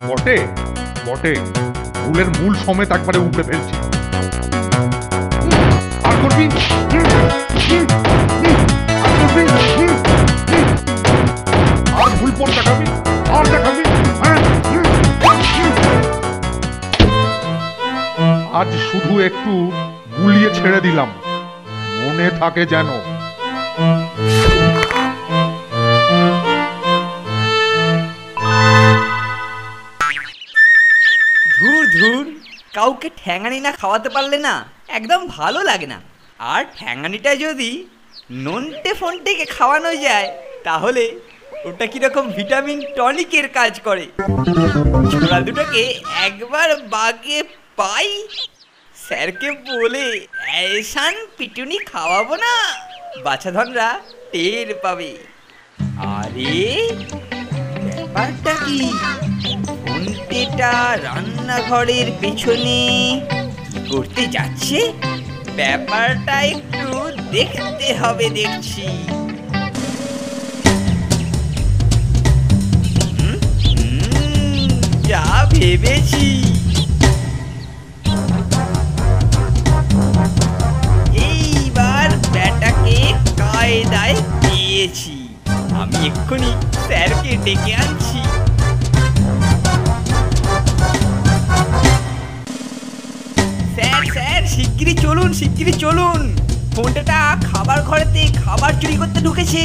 বটে বটে, ভুলের মূল সমেত একবারে উপড়ে ফেলছি। আর করবি, আর ভুল পথ দেখাবি, আর দেখাবি। আজ শুধু একটু গুলিয়ে ছেড়ে দিলাম, মনে থাকে যেন। ধুর ধুর, কাউকে ঠ্যাঙানি না খাওয়াতে পারলে না একদম ভালো লাগে না। আর ঠ্যাঙানিটা যদি নন্টে ফন্টেকে খাওয়ানো যায় তাহলে ওটা কিরকম ভিটামিন টনিকের কাজ করে। ছোড়া দুটোকে একবার বাগে পাই, স্যারকে বলে এসান পিটুনি খাওয়াবো না, বাছাধনরা টের পাবে। আরে ব্যাপারটা কি, ফন্টেটা রান্নাঘরের পেছনে কি করতে যাচ্ছে? ব্যাপারটা একটু দেখতে হবে দেখছি। যা ভেবেছি। এইবার ব্যাটাকে কায়দায় পেয়েছি। আমি এক্ষুনি স্যারকে ডেকে আনছি। স্যার স্যার, শিগগিরই চলুন, শিগগিরই চলুন। ফোনটা খাবার ঘরেতে খাবার চুরি করতে ঢুকেছে।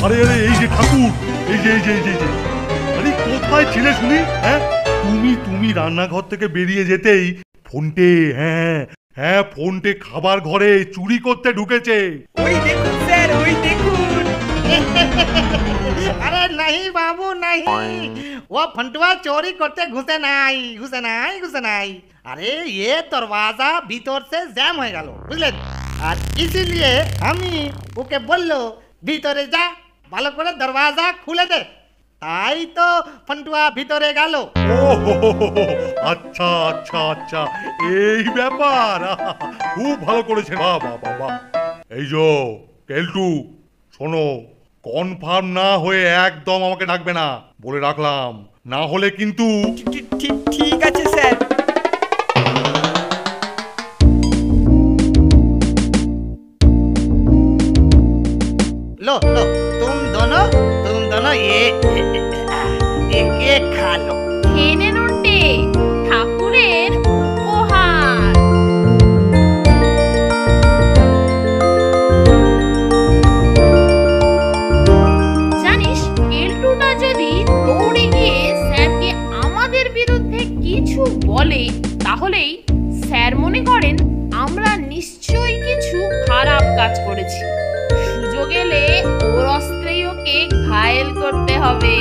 আরে আরে, এই যে ঠাকুর, এই যে এই যে এই যে আরে কোথায় ছিলে শুনি? হ্যাঁ, তুমি রান্নাঘর থেকে বেরিয়ে যেতেই ফোনটে, হ্যাঁ হ্যাঁ, ফোনটে খাবার ঘরে চুরি করতে ঢুকেছে। ওই দেখুন স্যার, ওই দেখুন। अरे नहीं बाबू नहीं, वो फंटुआ चोरी करते घुसे नहीं, घुसे नहीं, घुसे नहीं। अरे ये दरवाजा भीतर से जैम हो गया, बुझलेन? আর इसीलिए আমি ওকে বললো ভিতরে যা, ভালো করে দরওয়াজা খুলে দে। তাই তো ফন্টুয়া ভিতরে গেল। ও আচ্ছা আচ্ছা আচ্ছা, এই ব্যাপার। খুব ভালো করেছেন, বাহ বাহ বাহ বাহ। এই যো কেলটু, শোনো, কনফার্ম না হয়ে একদম আমাকে ডাকবে না, বলে রাখলাম, না হলে কিন্তু। ঠিক আছে স্যার। लो लो, तुम दोनों ये एक खा लो। খেয়ে নন্টে, ঠাকুরের উপহার। জানিস, কেলটুটা যদি দৌড়ে গিয়ে স্যারকে আমাদের বিরুদ্ধে কিছু বলে তাহলেই স্যার মনে করেন আমরা নিশ্চয়ই কিছু খারাপ কাজ করেছি। সুযোগ এলে ওর অস্ত্রেই ওকে ঘায়েল করতে হবে।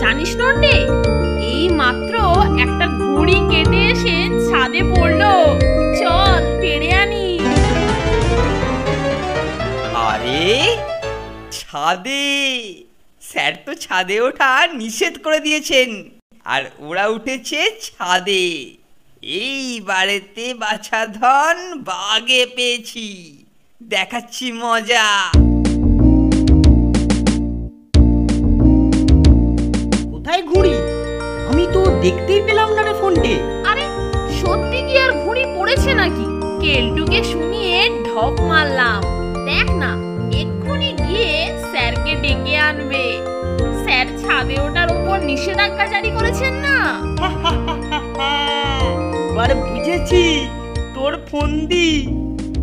জানিস নন্টে, এই মাত্র একটা ঘুড়ি কেটে এসে ছাদে পড়লো, চল পেড়ে আনি। আরে ছাদে? স্যার তো ছাদে ওঠা নিষেধ করে দিয়েছেন, আর ওরা উঠেছে ছাদে। এই বাড়িতে বাছাধন বাগে পেয়েছি, দেখাচ্ছি মজা। কোথায় ঘুড়ি? আমি তো দেখতেই পেলাম না রে ফোনটে। আরে সত্যি কি আর ঘুড়ি পড়েছে নাকি? কেলটুকে শুনিয়ে ঢপ মারলাম। দেখ না, এক্ষুনি গিয়ে স্যারকে ডেকে আনবে। স্যার ছাদে ওঠার উপর নিষেধাজ্ঞা জারি করেছেন না। এবারে বুঝেছি তোর ফন্দি।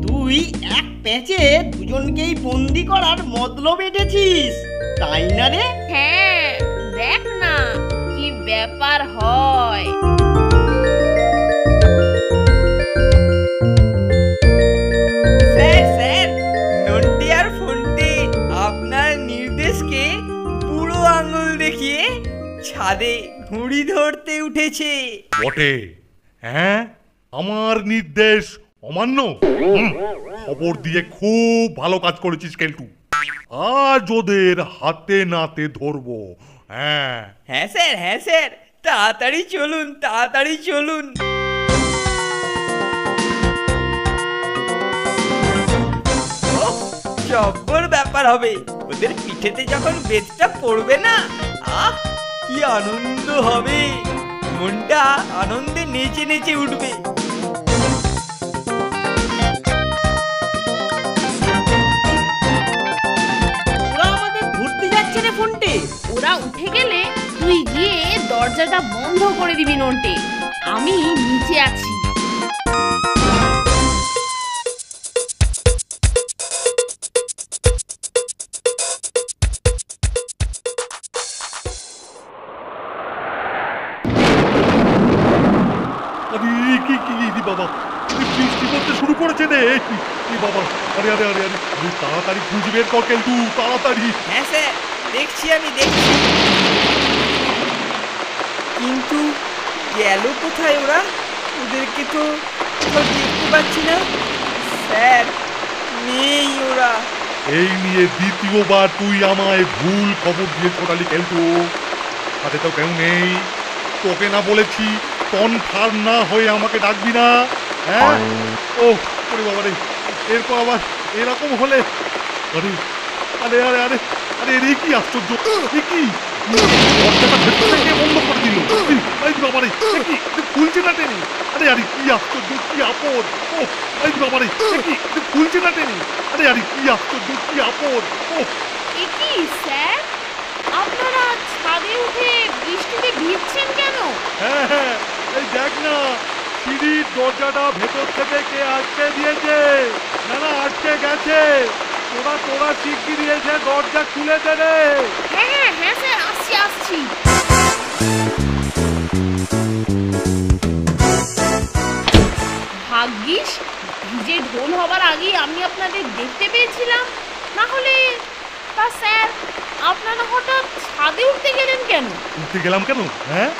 তুই এক প্যাঁচে দুজনকেই বন্দি করার মতলব এঁটেছিস, তাই না রে? হ্যাঁ, দেখ না কি ব্যাপার হয়। স্যার স্যার, নন্টে আর ফন্টে আপনার নির্দেশকে বুড়ো আঙুল দেখিয়ে ছাদে ঘুড়ি ধরতে উঠেছে। বটে, হ্যাঁ, আমার নির্দেশ অমান্য। খবর দিয়ে খুব ভালো কাজ করেছিস কেলটু। আজ ওদের হাতে নাতে ধরবো। হ্যাঁ হ্যাঁ স্যার তাড়াতাড়ি চলুন তাড়াতাড়ি চলুন। ওহ, জব্বর ব্যাপার হবে। ওদের পিঠেতে যখন বেদটা পড়বে না, আহ কি আনন্দ হবে। মনটা আনন্দে নেচে নেচে উঠবে। ওরা আমাদের ঘুরতে যাচ্ছে রে ফোনটে। ওরা উঠে গেলে তুই গিয়ে দরজাটা বন্ধ করে দিবি নন্টে। আমি নিচে আছি। আরে কি কি কি বাবা, বৃষ্টি পড়তে শুরু করেছে রে। কি বাবা, আরে আরে আরে আরে তাড়াতাড়ি খুঁজে বের কর কেলটু, তাড়াতাড়ি। হ্যাঁ স্যার দেখছি, আমি দেখছি। কিন্তু গেল কোথায় ওরা? ওদেরকে তো কোথাও দেখতে পাচ্ছি না। স্যার নেই ওরা। এই নিয়ে দ্বিতীয়বার তুই আমায় ভুল খবর দিয়ে ছোটালি কেলটু। হাতে তো কেউ নেই। তোকে না বলেছি কনফার্ম না হয়ে আমাকে ডাকবি না? হ্যাঁ ও ওরে বাবা রে, এরপর আবার এরকম হলে আরে আরে আরে আরে আরে রে কি আশ্চর্য! কি দরজাটা ভেতর থেকে বন্ধ করে দিল। এই বাবা রে, কি খুলছে না টেনে? আরে আরে কি আশ্চর্য, কি আপদ! ও এই বাবা রে, কি খুলছে না টেনে? আরে আরে কি আশ্চর্য, কি আপদ! ও এ কি স্যার, আপনারা ছাদে উঠে বৃষ্টিতে ভিজছেন কেন? হ্যাঁ হ্যাঁ, এই দেখ না, সিঁড়ির দরজাটা ভেতর থেকে কে আটকে দিয়েছে। না না, আটকে গেছে। তোরা শিগগিরই এসে দরজা খুলে দে রে। হ্যাঁ স্যার, আসছি। ভাগ্যিস ভিজে ঢোল হবার আগেই আমি আপনাদের দেখতে পেয়েছিলাম। না হলে তা স্যার, আপনারা হঠাৎ ছাদে উঠতে গেলেন কেন? উঠতে গেলাম কেন? হ্যাঁ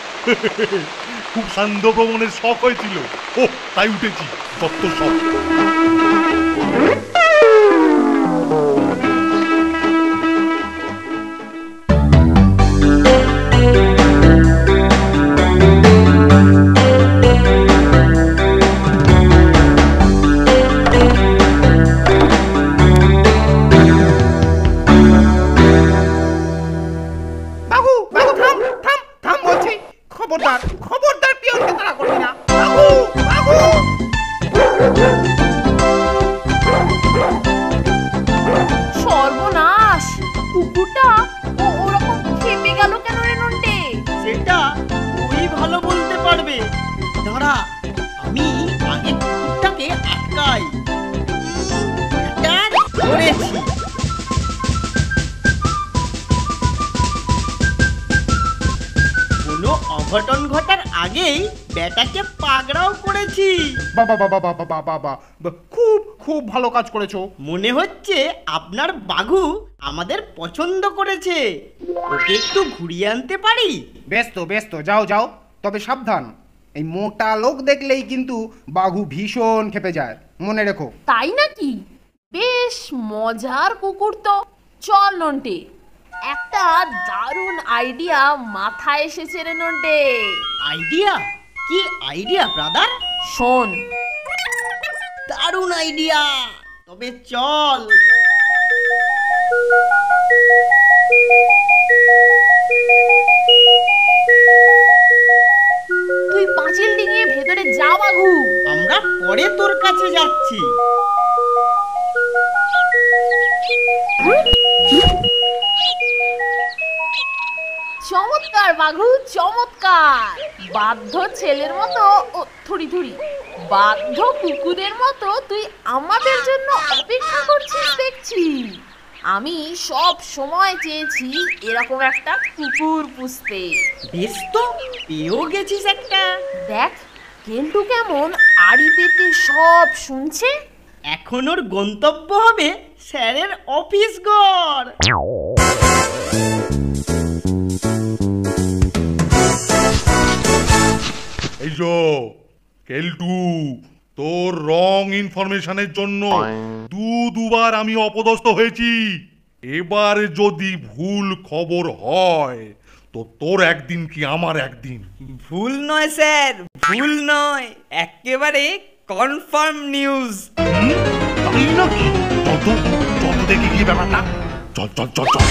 খুব সান্ধ্য ভ্রমণের শখ হয়েছিল। ও তাই উঠেছি, তত্ত্ব শখ। বাবু বাবু থাম থাম থাম বলছি। খবরদার খবরদার পিয়নকে তাড়া করবি না। বাবু বাবু সর্বনাশ, কুকুরটা ওরকম খেপে গেল কেন রে নন্টে? সেটা তুই ভালো বলতে পারবে। দাঁড়া, আমি আগে কুকুরটাকে আটকাই। এটা ধরেছি। কোনো অঘটন ঘটার আগেই ব্যাটাকে পাকড়াও করেছি। বাবা বাবা বাবা বাবা বাবা, খুব খুব ভালো কাজ করেছো। মনে হচ্ছে আপনার বাঘু আমাদের পছন্দ করেছে। ওকে একটু ঘুরিয়ে আনতে পারি? বেশ তো যাও যাও, তবে সাবধান। এই মোটা লোক দেখলেই কিন্তু বাঘু ভীষণ খেপে যায়, মনে রেখো। তাই নাকি? বেশ মজার কুকুর তো। চল নন্টে, একটা দারুণ আইডিয়া মাথায় এসেছে রে নন্টে। আইডিয়া? কি আইডিয়া ব্রাদার? শোন, দারুণ আইডিয়া, তবে চল। তুই পাঁচিল ডিঙিয়ে ভেতরে যা বাঘু। আমরা পরে তোর কাছে যাচ্ছি। চমৎকার বাঘু, চমৎকার। বাধ্য ছেলের মতো থুড়ি বাধ্য কুকুরের মতো তুই আমাদের জন্য অপেক্ষা করছিস দেখছি। আমি সব সময় চেয়েছি এরকম একটা কুকুর পুষতে। বেশ তো, পেয়েও গেছিস একটা। দেখ কেলটু কেমন আড়ি পেতে সব শুনছে। এখন ওর গন্তব্য হবে স্যারের অফিস ঘর। এই যো কেলটু, তোর রং ইনফরমেশনের জন্য দুবার আমি অপদস্থ হয়েছি। এবার যদি ভুল খবর হয় তো তোর একদিন কি আমার একদিন। ভুল নয় স্যার, ভুল নয়, একেবারে কনফার্ম নিউজ। তাই নাকি? চল তো, চল তো দেখি কি ব্যাপারটা। চল চল চল চল।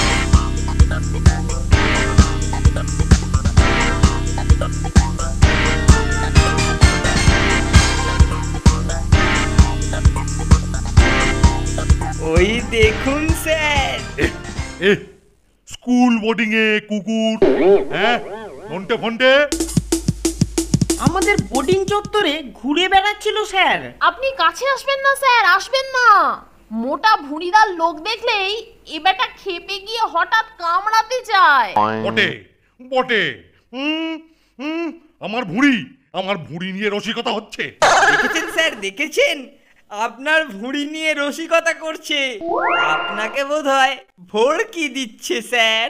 ওই দেখুন স্যার। এ স্কুল বোর্ডিং এ কুকুর, হ্যাঁ ফন্টে ফন্টে। আমাদের বোর্ডিং চত্বরে ঘুরে বেড়াচ্ছিল স্যার। আপনি কাছে আসবেন না স্যার, আসবেন না। মোটা ভুঁড়িদার লোক দেখলেই এ বেটা খেপে গিয়ে হঠাৎ কামড়াতে চায়। বটে বটে। আমার ভুঁড়ি, আমার ভুঁড়ি নিয়ে রসিকতা হচ্ছে। দেখেছেন স্যার, দেখেছেন? আপনার ভুঁড়ি নিয়ে রসিকতা করছে। আপনাকে বোধহয় ভড়কি দিচ্ছে স্যার।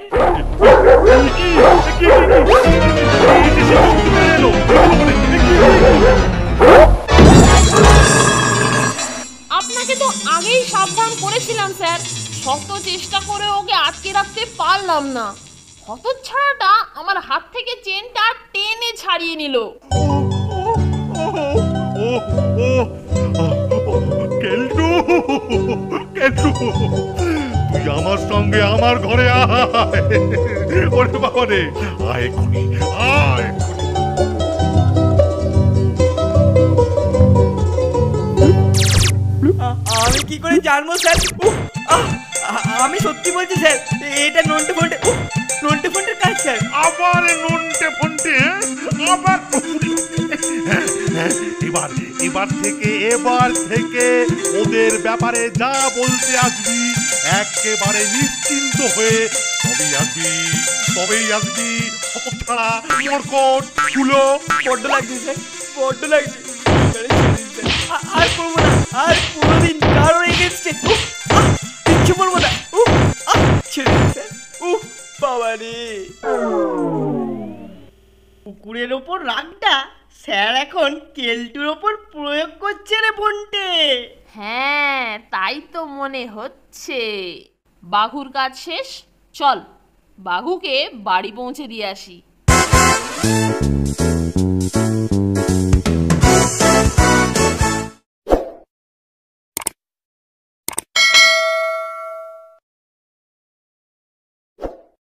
আপনাকে তো আগেই সাবধান করেছিলাম স্যার, শত চেষ্টা করে ওকে আটকে রাখতে পারলাম না। হতচ্ছাড়াটা আমার হাত থেকে চেনটা টেনে ছাড়িয়ে নিল। কেলটু, কেলটু, তুই আমার সঙ্গে আমার ঘরে আয়। ওরে বাবা রে, আয় এক্ষুনি, আয় এক্ষুনি। আমি কি করে জানবো স্যার? আমি সত্যি বলছি স্যার, এটা নন্টে ফন্টে, নন্টে ফন্টের কাজ স্যার। আবার নন্টে ফন্টে, আবার এবার থেকে ওদের ব্যাপারে যা বলতে আসবি একেবারে নিশ্চিন্ত হয়ে তবেই আসবি। হতচ্ছাড়া মরকট গুলো। বড্ড লাগছে স্যার, বড্ড লাগছে। আর করবো না, আর কোনোদিন কারোর এগেনস্টে কিচ্ছু বলবো না। ছেড়ে দিন স্যার। বাবা রে, কুকুরের ওপর রাগটা স্যার এখন কেলটুর ওপর প্রয়োগ করছে রে ফন্টে। হ্যাঁ, তাই তো মনে হচ্ছে। বাঘুর কাজ শেষ, চল বাঘুকে বাড়ি পৌঁছে দিয়ে আসি।